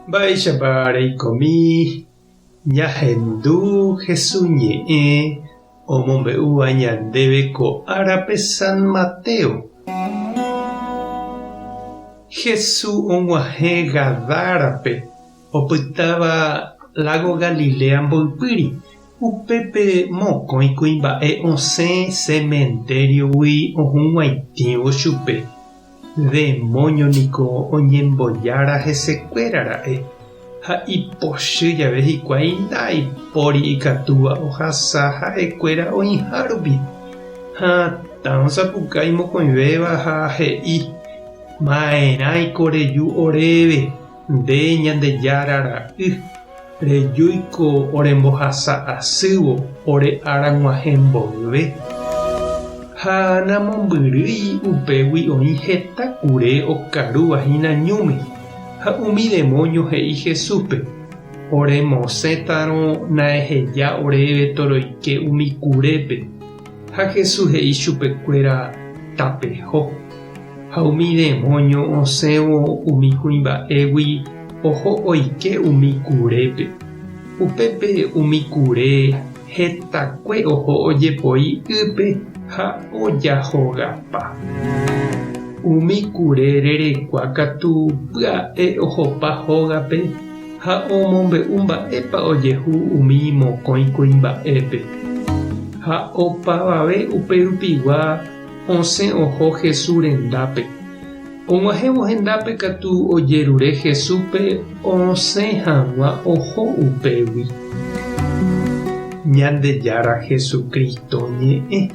Mba'eichapareikomi ñahendu hesuñe'ẽ omombe'úva ñandéve ko árape San Mateo. Jesús og̃uahẽ Gadárape opytáva lago Galilea mboypýri. Upépe mokõi kuimba'e osẽ cementeriogui ohũg̃uaitĩvo chupe. Demonio niko oñembojára hesekuérara'e ha ipochy jave hikuái ndaipóri ikatúva ohasa ha'ekuéra oĩha rupi. Ha táõsapukái mokõivéva ha he'i: ma'erãiko reju oréve nde Ñandejárara'y. Rejúiko orembohasa asývo ore ára g̃uahẽ mboyve. Ha namombyrýi upégui oĩ heta kure okaruvahína ñúme. Ha umi demonio he'i Jesúspe: oremosẽtarõ naeheja oréve toroike umi kurépe. Ha Jesús he'i chupekuéra: tapeho. Ha umi demonio osẽvo umi kuimba'égui oho oike umi kurépe. Upépe umi kure hetakue oho ojepoi ýpe ha ojahogapa. Umi kure rerekua katu pya'e ohopa hógape ha omombe'u mba'épa ojehu umi mokõi kuimba'épe. Ha opavave uperupigua osẽ oho Jesús rendápe. Og̃uahẽvo hendápe katu ojerure Jesúspe osẽ hag̃ua oho upégui. Ñandejára Jesucristo ñe'ẽ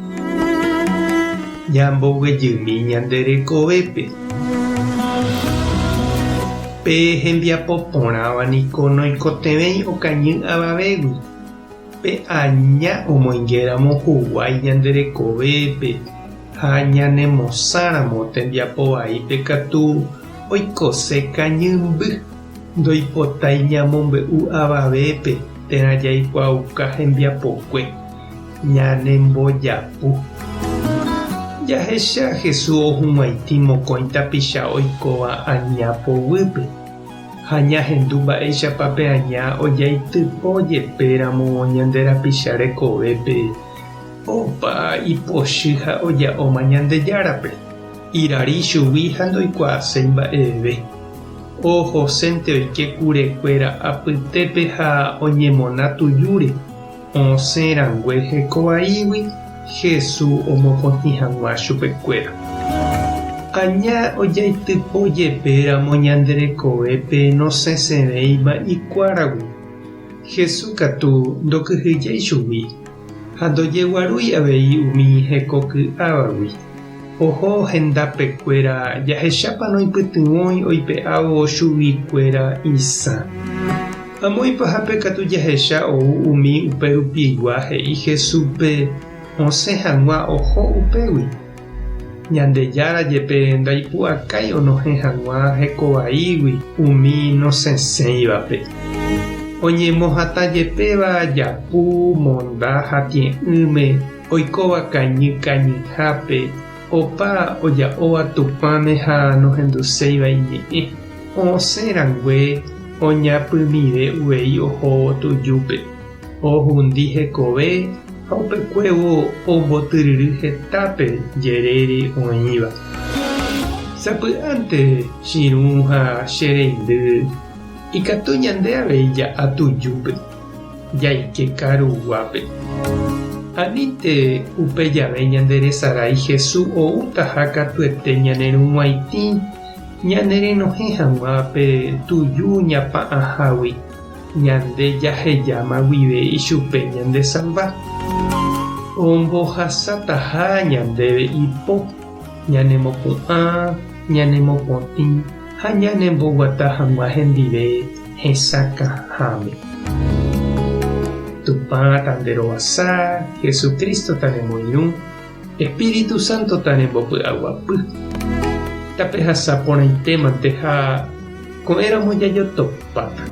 ñamboguejymi ñanderekovépe. Pe hembiapoporãva niko noikotevẽi okañy avavégui. Pe aña omoingéramo huguái ñanderekovépe ha ñanemosãramo tembiapovaípe katu oikose kañymby. Ndoipotái ñamombe'u avavépe térã jaikuaauka hembiapokue ñanembojapu. Jahecha Jesús ohũmaitĩ mokõi tapicha oikóva añapoguýpe. Ha ñahendu mba'éichapa pe aña ojaitypojepéramo ñande rapicha rekovépe opa ipochy ha oja'óma Ñandejárape. Irari chugui ha ndoikuaaséi mba'eve. Ohocénte oike kurekuéra apytépe ha oñemona tujúre. Osẽrangue hekovaígui Jesús omopotĩ hag̃ua chupekuéra. Aña ojaitypojepéramo ñanderekovépe nosẽsevéima ikuáragui. Jesús katu ndokyhyjái chugui ha ndojeguarúi avei umi hekoky ávagui. Oho hendapekuéra jahechápa noipytyvõi oipe'ávo chuguikuéra isã. Amoipahápe katu jahecha ou umi uperupigua he'i Jesúspe osẽ hag̃ua oho upégui. Ñandejára jepe ndaipu'akái onohẽ hag̃ua hekovaígui umi nosẽséivape. Oñemohatãjepéva japu, monda ha ti'ỹme oikóva kañy kañyhápe opa oja'óva tupãme ha nohenduséiva iñe'ẽ. Osẽrangue oñapymive uvei oho tujúpe. Ohundi hekove ha upekuévo ombotyryry hetápe jerére oĩva. Sapy'ánte chiru ha chereindy ikatu ñande avei ja'a tujúpe jaike karuguápe. Aníte upe jave ñanderesarái Jesús oútaha katuete ñanerũg̃uaitĩ ñanerenohẽ hag̃uápe tuju ñapa'ãhágui ñande jahejáma guive ichupe ñande salva. Ombohasataha ñandéve ipo ñanemopu'ã ñanemopotĩ ha ñanemboguata hag̃ua hendive hesakãháme. Tupã tanderovasa, Jesucristo taremoirũ, Espíritu Santo tarembopy'aguapy. Tape hasa porãitémante ha ko'ẽramo jajotopáta.